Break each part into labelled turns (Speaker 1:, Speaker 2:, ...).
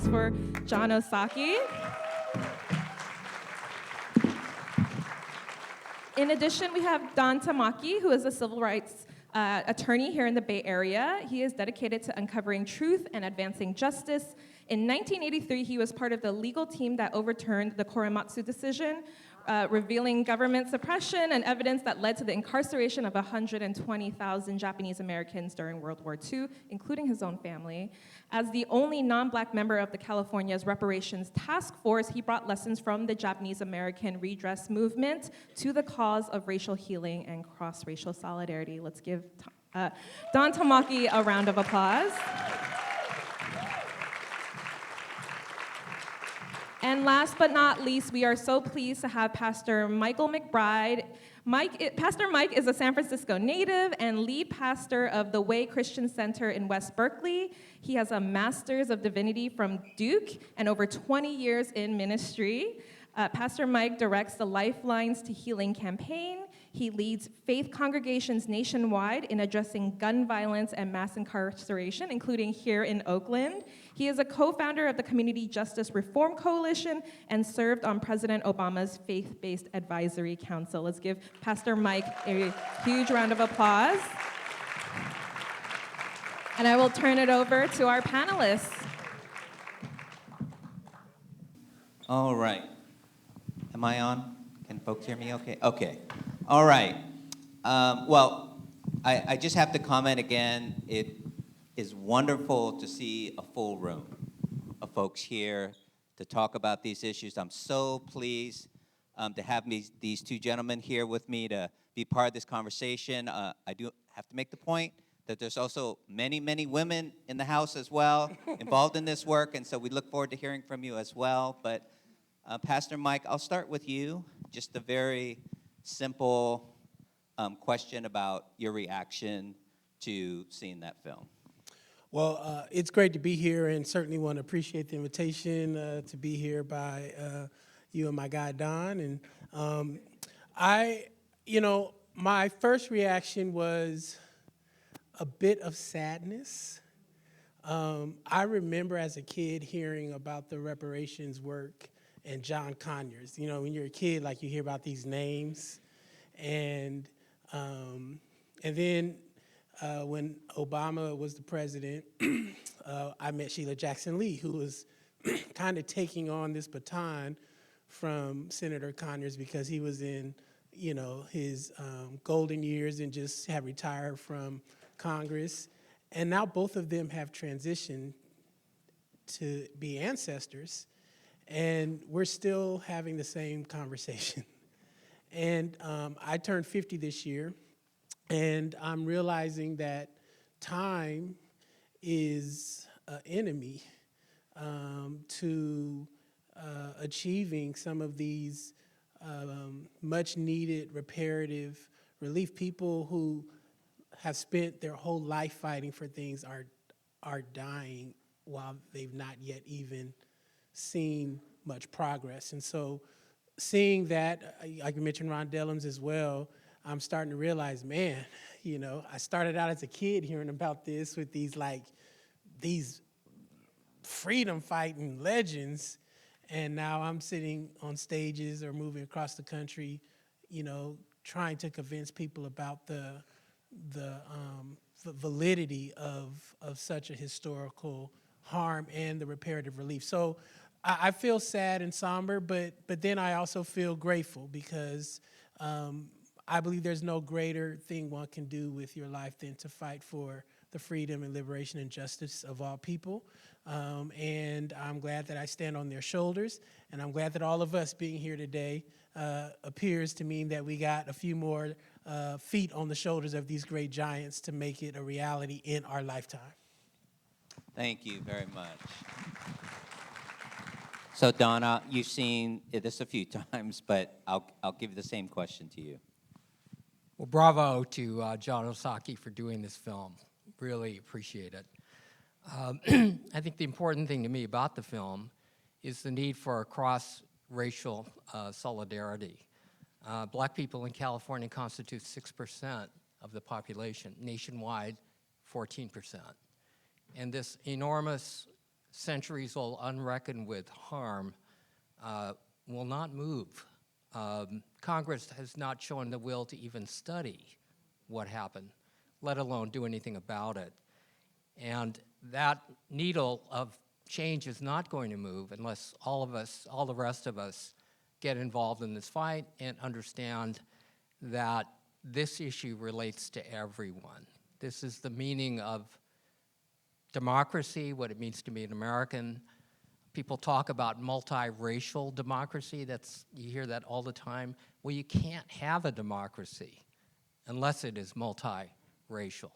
Speaker 1: for Jon Osaki. In addition, we have Don Tamaki, who is a civil rights attorney here in the Bay Area. He is dedicated to uncovering truth and advancing justice. In 1983, he was part of the legal team that overturned the Korematsu decision, revealing government suppression and evidence that led to the incarceration of 120,000 Japanese Americans during World War II, including his own family. As the only non-Black member of the California's Reparations Task Force, he brought lessons from the Japanese American redress movement to the cause of racial healing and cross-racial solidarity. Let's give Don Tamaki a round of applause. And last but not least, we are so pleased to have Pastor Michael McBride. Pastor Mike is a San Francisco native and lead pastor of the Way Christian Center in West Berkeley. He has a Master's of Divinity from Duke and over 20 years in ministry. Pastor Mike directs the Lifelines to Healing campaign. He leads faith congregations nationwide in addressing gun violence and mass incarceration, including here in Oakland. He is a co-founder of the Community Justice Reform Coalition and served on President Obama's Faith-Based Advisory Council. Let's give Pastor Mike a huge round of applause. And I will turn it over to our panelists.
Speaker 2: All right. Am I on? Can folks hear me okay? Okay. All right. I just have to comment again. It is wonderful to see a full room of folks here to talk about these issues. I'm so pleased to have these two gentlemen here with me to be part of this conversation. I do have to make the point that there's also many, many women in the house as well involved in this work, and so we look forward to hearing from you as well. But Pastor Mike, I'll start with you. Just a very simple question about your reaction to seeing that film.
Speaker 3: Well, it's great to be here, and certainly want to appreciate the invitation to be here by you and my guy Don. And my first reaction was a bit of sadness. I remember as a kid hearing about the reparations work and John Conyers. You know, when you're a kid, like you hear about these names, and then when Obama was the president, I met Sheila Jackson Lee, who was kind of taking on this baton from Senator Conyers because he was in, his golden years and just had retired from Congress. And now both of them have transitioned to be ancestors, and we're still having the same conversation. And I turned 50 this year, and I'm realizing that time is an enemy to achieving some of these much-needed reparative relief. People who have spent their whole life fighting for things are dying while they've not yet even seen much progress. And so seeing that, I can mention Ron Dellums as well, I'm starting to realize, man, I started out as a kid hearing about this with these freedom fighting legends, and now I'm sitting on stages or moving across the country, trying to convince people about the validity of such a historical harm and the reparative relief. So I feel sad and somber, but then I also feel grateful because I believe there's no greater thing one can do with your life than to fight for the freedom and liberation and justice of all people. And I'm glad that I stand on their shoulders, and I'm glad that all of us being here today appears to mean that we got a few more feet on the shoulders of these great giants to make it a reality in our lifetime.
Speaker 2: Thank you very much. So Donna, you've seen this a few times, but I'll give the same question to you.
Speaker 4: Well, bravo to Jon Osaki for doing this film. Really appreciate it. I think the important thing to me about the film is the need for cross-racial solidarity. Black people in California constitute 6% of the population, nationwide 14%. And this enormous centuries-old unreckoned with harm will not move. Congress has not shown the will to even study what happened, let alone do anything about it. And that needle of change is not going to move unless all of us, all the rest of us, get involved in this fight and understand that this issue relates to everyone. This is the meaning of democracy, what it means to be an American. People talk about multiracial democracy. You hear that all the time. Well, you can't have a democracy unless it is multiracial.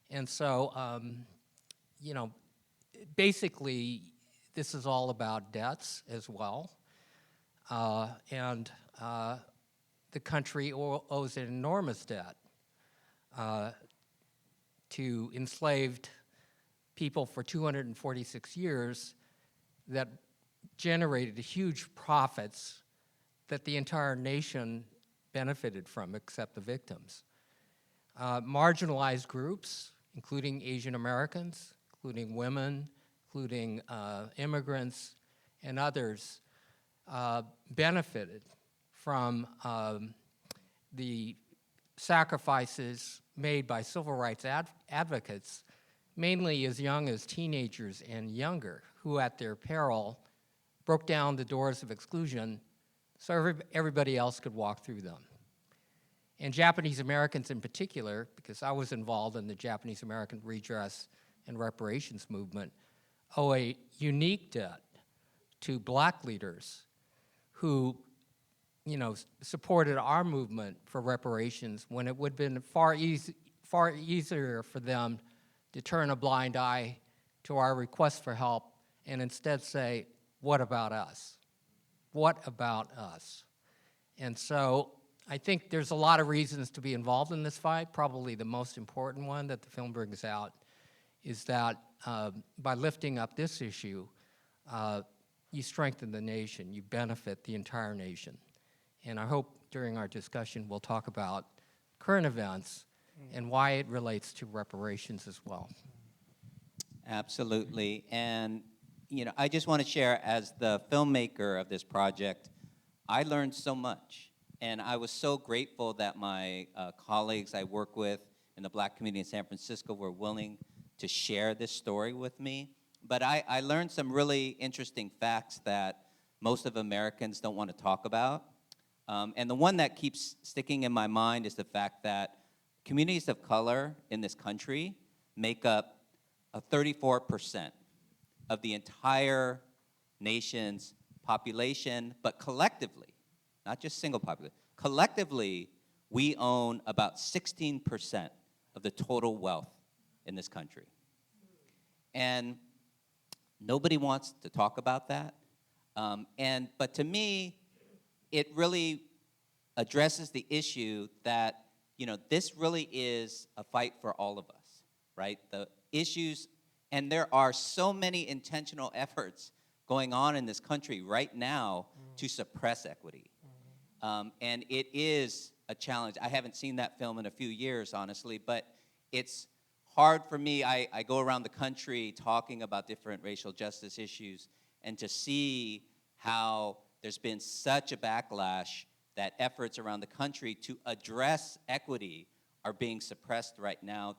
Speaker 4: And so, you know, basically, this is all about debts as well. And the country owes an enormous debt to enslaved people for 246 years that generated huge profits that the entire nation benefited from, except the victims. Marginalized groups, including Asian Americans, including women, including immigrants, and others, benefited from the sacrifices made by civil rights advocates, mainly as young as teenagers and younger, who at their peril broke down the doors of exclusion so everybody else could walk through them. And Japanese Americans in particular, because I was involved in the Japanese American redress and reparations movement, owe a unique debt to black leaders who, you know, supported our movement for reparations when it would have been far easier for them to turn a blind eye to our request for help and instead say, what about us? What about us? And so I think there's a lot of reasons to be involved in this fight. Probably the most important one that the film brings out is that by lifting up this issue, you strengthen the nation, you benefit the entire nation. And I hope during our discussion we'll talk about current events and why it relates to reparations as well.
Speaker 2: Absolutely. And, you know, I just want to share, as the filmmaker of this project, I learned so much. And I was so grateful that my colleagues I work with in the Black community in San Francisco were willing to share this story with me. But I learned some really interesting facts that most of Americans don't want to talk about. And the one that keeps sticking in my mind is the fact that communities of color in this country make up 34% of the entire nation's population, but collectively, not just single population, collectively, we own about 16% of the total wealth in this country. And nobody wants to talk about that. But to me, it really addresses the issue that, you know, this really is a fight for all of us, right? The issues, and there are so many intentional efforts going on in this country right now to suppress equity. And it is a challenge. I haven't seen that film in a few years, honestly, but it's hard for me. I go around the country talking about different racial justice issues, and to see how there's been such a backlash that efforts around the country to address equity are being suppressed right now,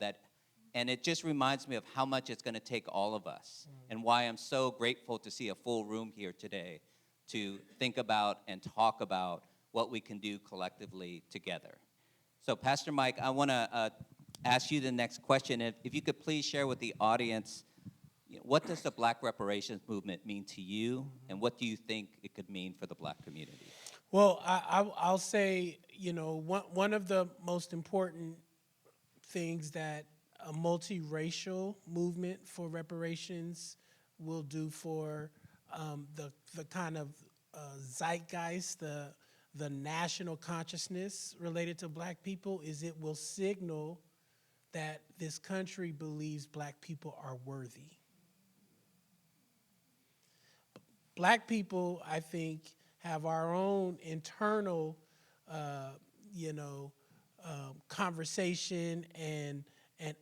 Speaker 2: and it just reminds me of how much it's going to take all of us, and why I'm so grateful to see a full room here today to think about and talk about what we can do collectively together. So, Pastor Mike, I want to ask you the next question. If you could please share with the audience, what does the Black reparations movement mean to you, and what do you think it could mean for the Black community?
Speaker 3: Well, I'll say, you know, one of the most important things that a multiracial movement for reparations will do for the kind of zeitgeist, the national consciousness related to Black people, is it will signal that this country believes Black people are worthy. Black people, I think, have our own internal, conversation and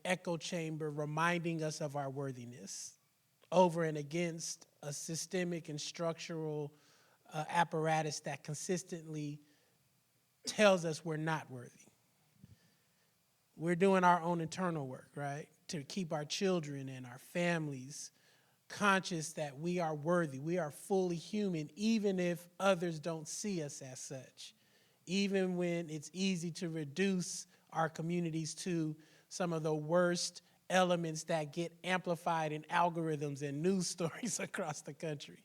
Speaker 3: echo chamber reminding us of our worthiness. over and against a systemic and structural apparatus that consistently tells us we're not worthy. We're doing our own internal work, right, to keep our children and our families conscious that we are worthy. We are fully human, even if others don't see us as such. Even when it's easy to reduce our communities to some of the worst elements that get amplified in algorithms and news stories across the country.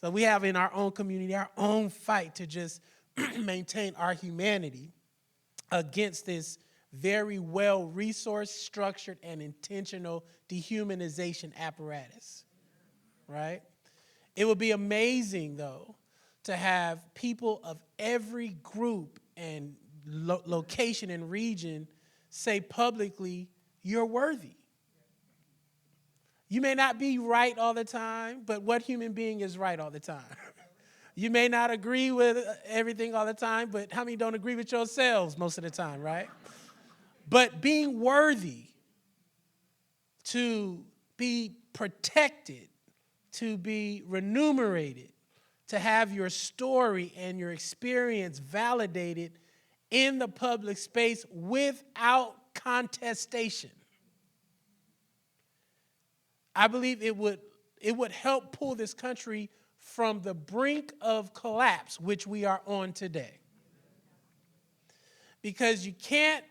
Speaker 3: So we have in our own community our own fight to just maintain our humanity against this very well-resourced, structured, and intentional dehumanization apparatus, right? It would be amazing, though, to have people of every group and location and region say publicly, you're worthy. You may not be right all the time, but what human being is right all the time? You may not agree with everything all the time, but how many don't agree with yourselves most of the time, right? But being worthy to be protected, to be remunerated, to have your story and your experience validated in the public space without contestation. I believe it would help pull this country from the brink of collapse, which we are on today. Because you can't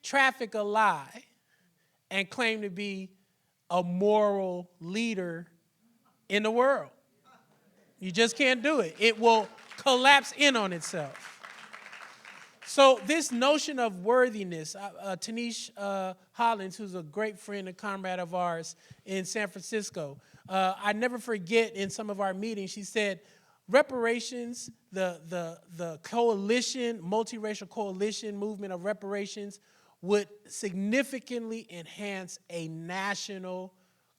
Speaker 3: traffic a lie and claim to be a moral leader in the world. You just can't do it. It will collapse in on itself. So this notion of worthiness, Tanish Hollins, who's a great friend and comrade of ours in San Francisco, I never forget in some of our meetings, she said, reparations, the coalition, multiracial coalition movement of reparations would significantly enhance a national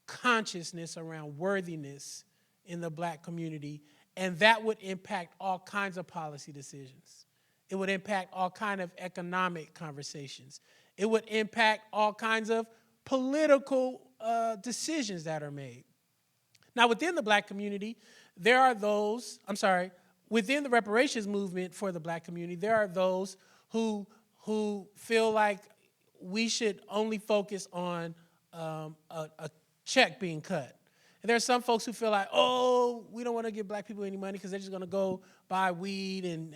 Speaker 3: consciousness around worthiness in the black community, and that would impact all kinds of policy decisions. It would impact all kinds of economic conversations. It would impact all kinds of political decisions that are made. Now, within the black community, there are those, within the reparations movement for the black community, there are those who feel like we should only focus on a check being cut. And there are some folks who feel like, oh, we don't want to give black people any money because they're just going to go buy weed and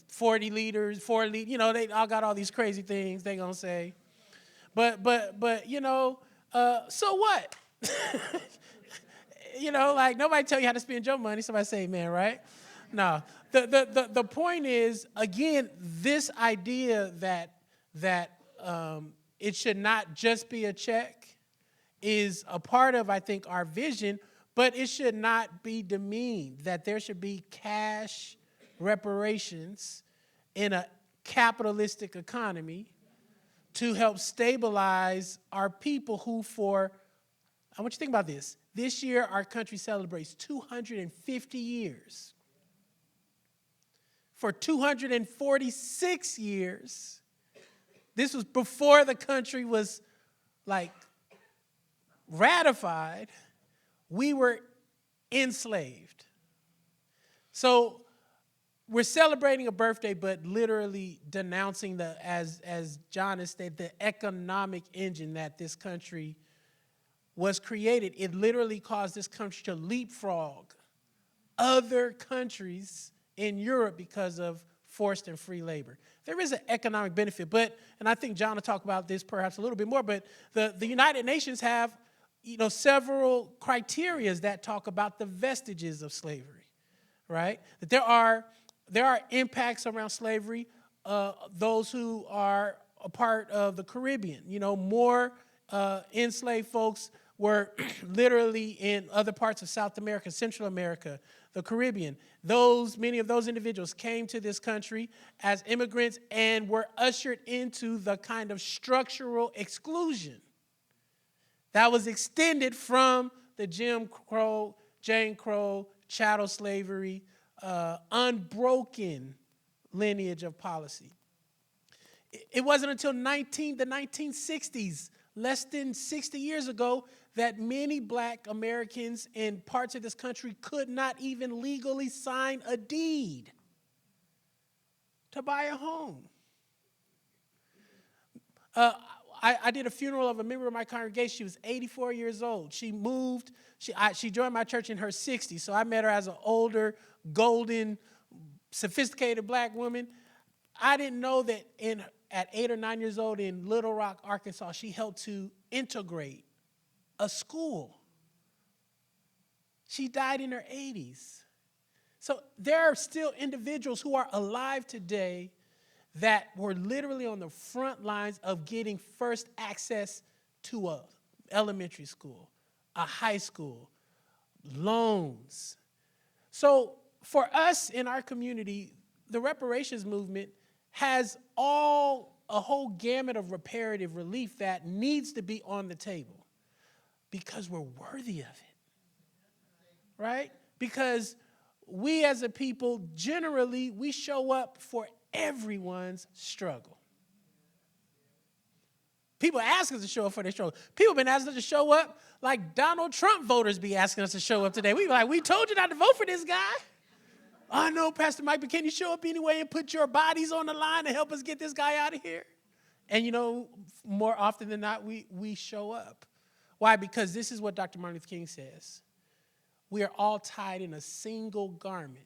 Speaker 3: 40 liters, they all got all these crazy things they're going to say. But so what? Like nobody tell you how to spend your money. Somebody say amen, right? No. The point is, again, this idea that it should not just be a check is a part of, I think, our vision, but it should not be demeaned, that there should be cash reparations in a capitalistic economy to help stabilize our people who I want you to think about this. This year, our country celebrates 250 years. For 246 years, this was before the country was ratified, we were enslaved. So we're celebrating a birthday, but literally denouncing as Jon has stated, the economic engine that this country was created. It literally caused this country to leapfrog other countries in Europe because of forced and free labor. There is an economic benefit, and I think Jon will talk about this perhaps a little bit more, but the United Nations have several criteria that talk about the vestiges of slavery, right? That there are impacts around slavery, those who are a part of the Caribbean. More enslaved folks were literally in other parts of South America, Central America, the Caribbean. Many of those individuals came to this country as immigrants and were ushered into the kind of structural exclusion that was extended from the Jim Crow, Jane Crow, chattel slavery, unbroken lineage of policy. It wasn't until the 1960s, less than 60 years ago that many black Americans in parts of this country could not even legally sign a deed to buy a home. I did a funeral of a member of my congregation. She was 84 years old. She moved. She joined my church in her 60s, so I met her as an older, golden, sophisticated black woman. I didn't know that at 8 or 9 years old in Little Rock, Arkansas, she helped to integrate a school. She died in her 80s. So there are still individuals who are alive today that were literally on the front lines of getting first access to a elementary school, a high school, loans. So for us in our community, the reparations movement has a whole gamut of reparative relief that needs to be on the table because we're worthy of it, right? Because we as a people, generally, we show up for everyone's struggle. People ask us to show up for their struggle. People have been asking us to show up like Donald Trump voters be asking us to show up today. We be like, we told you not to vote for this guy. I know, Pastor Mike, but can you show up anyway and put your bodies on the line to help us get this guy out of here? And you know, more often than not, we show up. Why? Because this is what Dr. Martin Luther King says. We are all tied in a single garment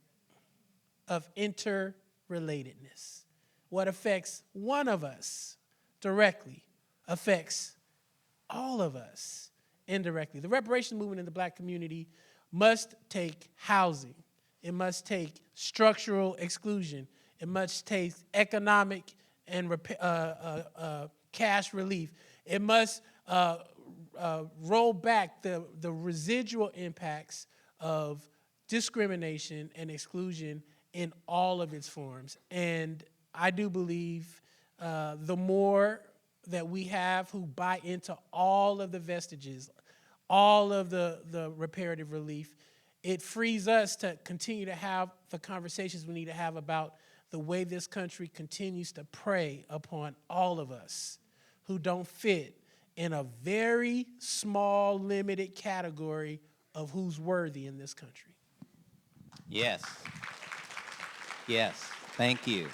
Speaker 3: of interrelatedness. What affects one of us directly affects all of us indirectly. The reparations movement in the black community must take housing. It must take structural exclusion. It must take economic and cash relief. It must roll back the residual impacts of discrimination and exclusion in all of its forms. And I do believe the more that we have who buy into all of the vestiges, all of the reparative relief, it frees us to continue to have the conversations we need to have about the way this country continues to prey upon all of us who don't fit in a very small, limited category of who's worthy in this country.
Speaker 2: Yes. Yes. Thank you.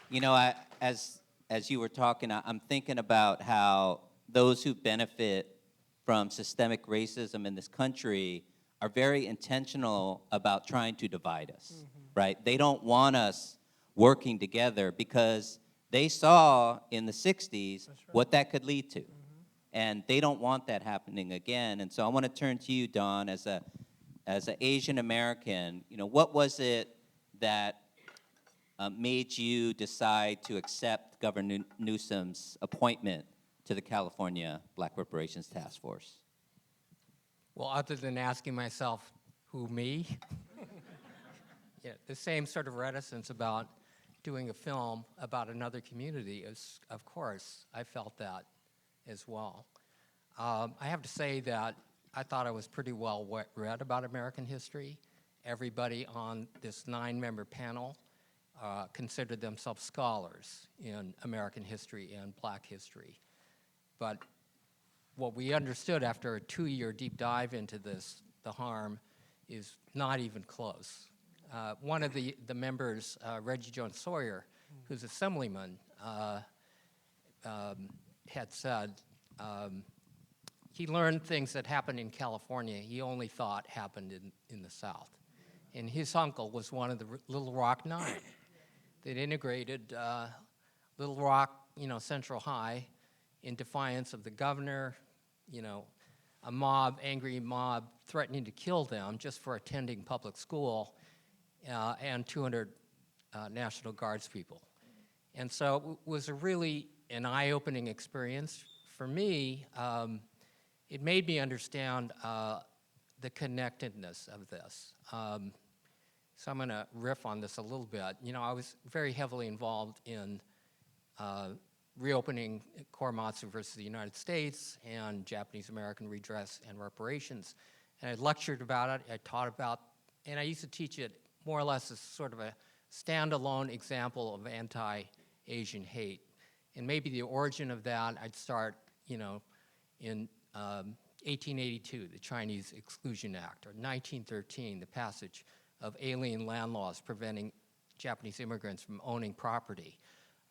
Speaker 2: You know, as you were talking, I'm thinking about how those who benefit from systemic racism in this country are very intentional about trying to divide us, right? They don't want us working together because they saw in the 60s what that could lead to. And they don't want that happening again. And so I want to turn to you, Don, as an Asian American. You know, what was it that made you decide to accept Governor Newsom's appointment to the California Black Reparations Task Force?
Speaker 4: Well, other than asking myself, who, me? Yeah, the same sort of reticence about doing a film about another community is, of course, I felt that as well. I have to say that I thought I was pretty well read about American history. Everybody on this 9-member panel considered themselves scholars in American history and black history. But what we understood after a 2-year deep dive into this, the harm, is not even close. One of the members, Reggie Jones Sawyer, who's assemblyman, had said he learned things that happened in California he only thought happened in the South. And his uncle was one of the Little Rock Nine that integrated Little Rock, Central High in defiance of the governor, a angry mob threatening to kill them just for attending public school, and 200 National Guards people. And so it was really an eye-opening experience. For me, it made me understand the connectedness of this. So I'm going to riff on this a little bit. I was very heavily involved in reopening Korematsu versus the United States and Japanese-American redress and reparations. And I lectured about it, I taught about, and I used to teach it more or less as sort of a standalone example of anti-Asian hate. And maybe the origin of that, I'd start, in 1882, the Chinese Exclusion Act, or 1913, the passage of alien land laws preventing Japanese immigrants from owning property,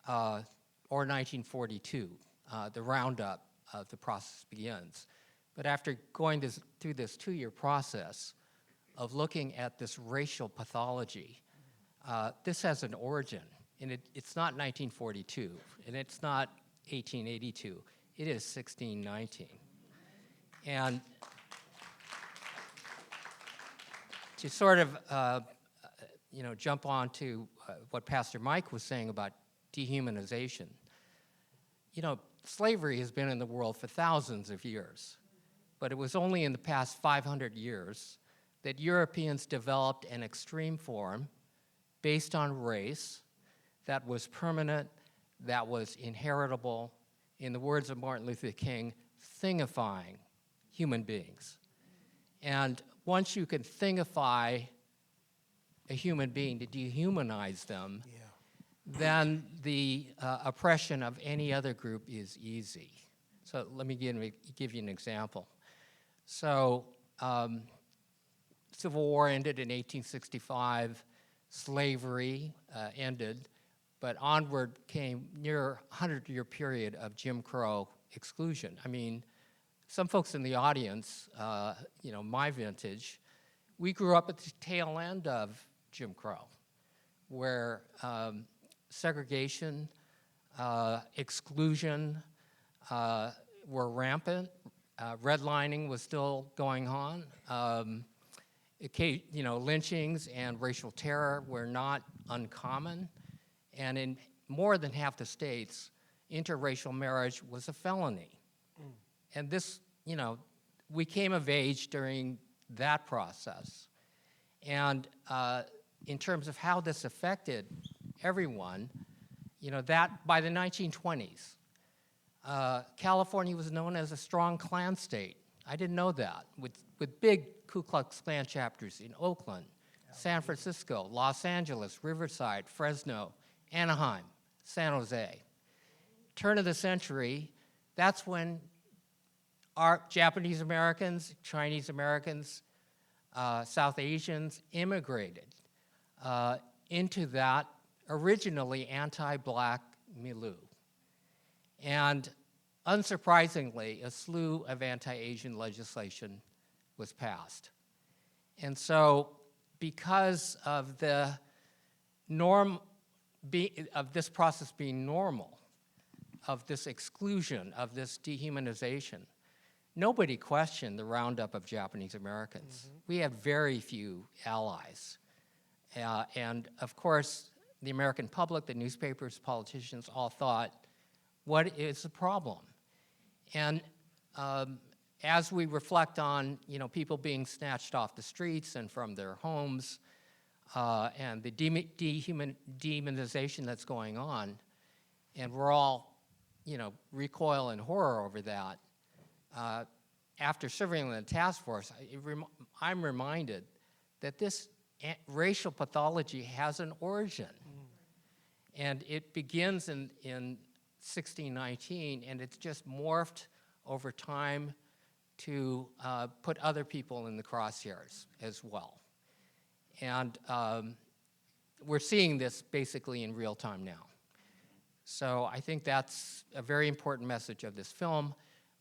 Speaker 4: or 1942, the roundup of the process begins. But after going through this 2-year process of looking at this racial pathology, this has an origin, and it's not 1942, and it's not 1882, it is 1619. And to sort of, jump on to what Pastor Mike was saying about dehumanization, slavery has been in the world for thousands of years, but it was only in the past 500 years that Europeans developed an extreme form based on race that was permanent, that was inheritable, in the words of Martin Luther King, thingifying human beings. And once you can thingify a human being, to dehumanize them, then the oppression of any other group is easy. So let me give you an example. So Civil War ended in 1865, slavery ended, but onward came near 100-year period of Jim Crow exclusion. I mean, some folks in the audience, my vintage, we grew up at the tail end of Jim Crow, where segregation, exclusion were rampant. Redlining was still going on. Lynchings and racial terror were not uncommon. And in more than half the states, interracial marriage was a felony. And this, we came of age during that process. And in terms of how this affected everyone, that by the 1920s, California was known as a strong Klan state. I didn't know that, with big Ku Klux Klan chapters in Oakland, San Francisco, Los Angeles, Riverside, Fresno, Anaheim, San Jose. Turn of the century, that's when our Japanese Americans, Chinese Americans, South Asians immigrated into that originally anti-black milieu. And unsurprisingly, a slew of anti-Asian legislation was passed. And so because of the of this process being normal, of this exclusion, of this dehumanization, nobody questioned the roundup of Japanese Americans. Mm-hmm. We have very few allies. And of course, the American public, the newspapers, politicians all thought, what is the problem? And as we reflect on, people being snatched off the streets and from their homes, and the dehumanization that's going on, and we're all, recoil in horror over that. After serving in the task force, I'm reminded that this racial pathology has an origin. And it begins in 1619, and it's just morphed over time to put other people in the crosshairs as well. And we're seeing this basically in real time now. So I think that's a very important message of this film,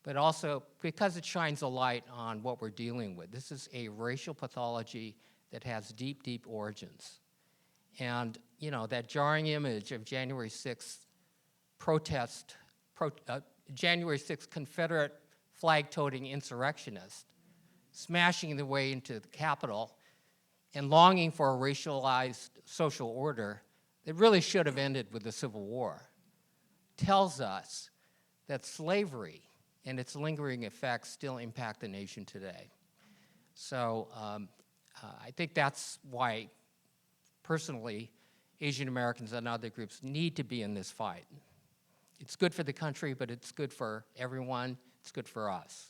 Speaker 4: but also because it shines a light on what we're dealing with. This is a racial pathology that has deep, deep origins. And, that jarring image of January 6th January 6th Confederate flag-toting insurrectionists smashing their way into the Capitol and longing for a racialized social order that really should have ended with the Civil War, tells us that slavery and its lingering effects still impact the nation today. So I think that's why, personally, Asian Americans and other groups need to be in this fight. It's good for the country, but it's good for everyone. It's good for us.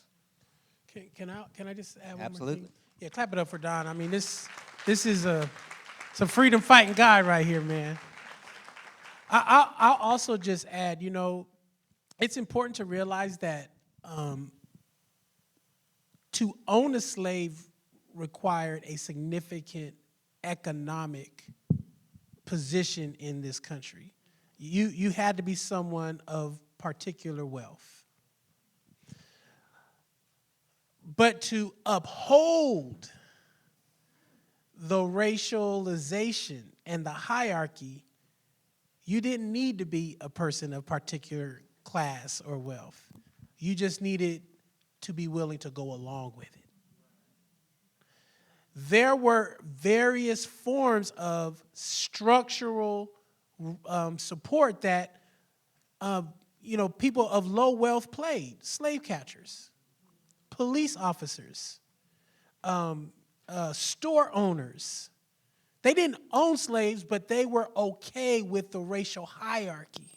Speaker 3: Can I just add one
Speaker 2: Absolutely.
Speaker 3: more thing? Yeah, clap it up for Don. I mean, this is some freedom fighting guy right here, man. I'll also just add, it's important to realize that to own a slave required a significant economic position in this country. You had to be someone of particular wealth. But to uphold the racialization and the hierarchy, you didn't need to be a person of particular class or wealth. You just needed to be willing to go along with it. There were various forms of structural support that people of low wealth played. Slave catchers, police officers, store owners. They didn't own slaves, but they were okay with the racial hierarchy.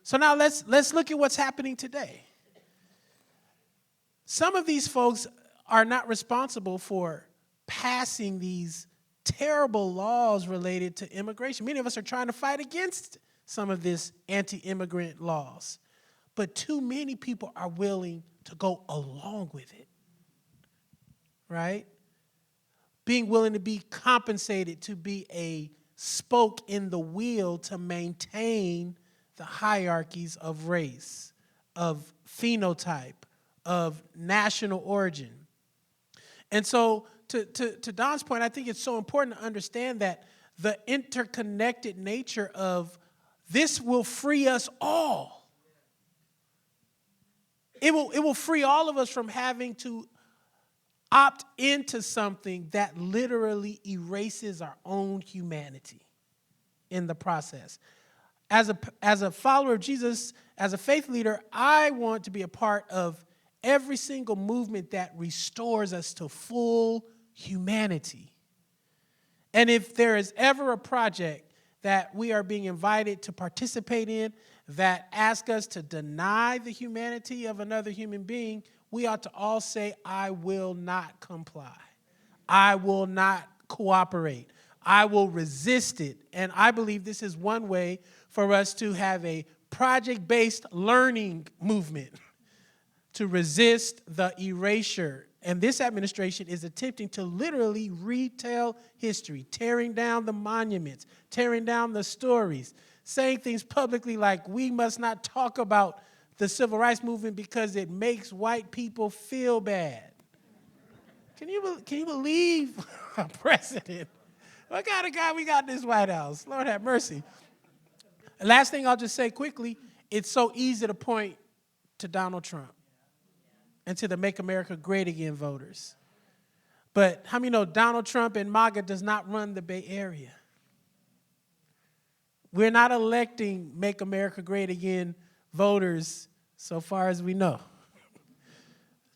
Speaker 3: So now let's look at what's happening today. Some of these folks are not responsible for passing these terrible laws related to immigration. Many of us are trying to fight against some of this anti-immigrant laws. But too many people are willing to go along with it, right? Being willing to be compensated to be a spoke in the wheel to maintain the hierarchies of race, of phenotype, of national origin. And so to Don's point, I think it's so important to understand that the interconnected nature of this will free us all. It will free all of us from having to opt into something that literally erases our own humanity in the process. As a follower of Jesus, as a faith leader, I want to be a part of every single movement that restores us to full humanity. And if there is ever a project that we are being invited to participate in that asks us to deny the humanity of another human being, we ought to all say, I will not comply. I will not cooperate. I will resist it. And I believe this is one way for us to have a project-based learning movement to resist the erasure. And this administration is attempting to literally retell history, tearing down the monuments, tearing down the stories, saying things publicly like we must not talk about the civil rights movement because it makes white people feel bad. Can you believe a president? What kind of guy we got in this White House? Lord have mercy. Last thing I'll just say quickly, it's so easy to point to Donald Trump and to the Make America Great Again voters. But how many know Donald Trump and MAGA does not run the Bay Area? We're not electing Make America Great Again voters, so far as we know,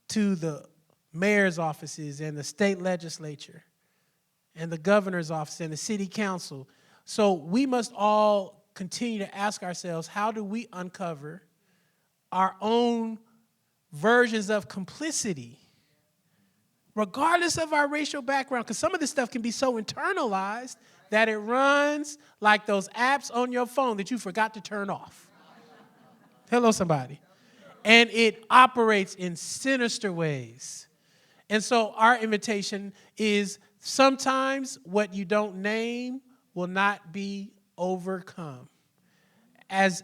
Speaker 3: to the mayor's offices and the state legislature and the governor's office and the city council. So we must all continue to ask ourselves, how do we uncover our own versions of complicity, regardless of our racial background? Because some of this stuff can be so internalized that it runs like those apps on your phone that you forgot to turn off. Hello, somebody. And it operates in sinister ways. And so our invitation is sometimes what you don't name will not be overcome. As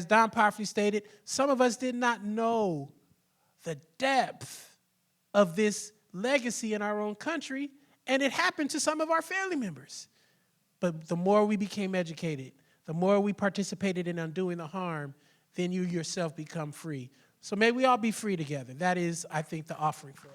Speaker 3: Don powerfully stated, some of us did not know the depth of this legacy in our own country, and it happened to some of our family members. But the more we became educated, the more we participated in undoing the harm, then you yourself become free. So may we all be free together. That is, I think, the offering for us.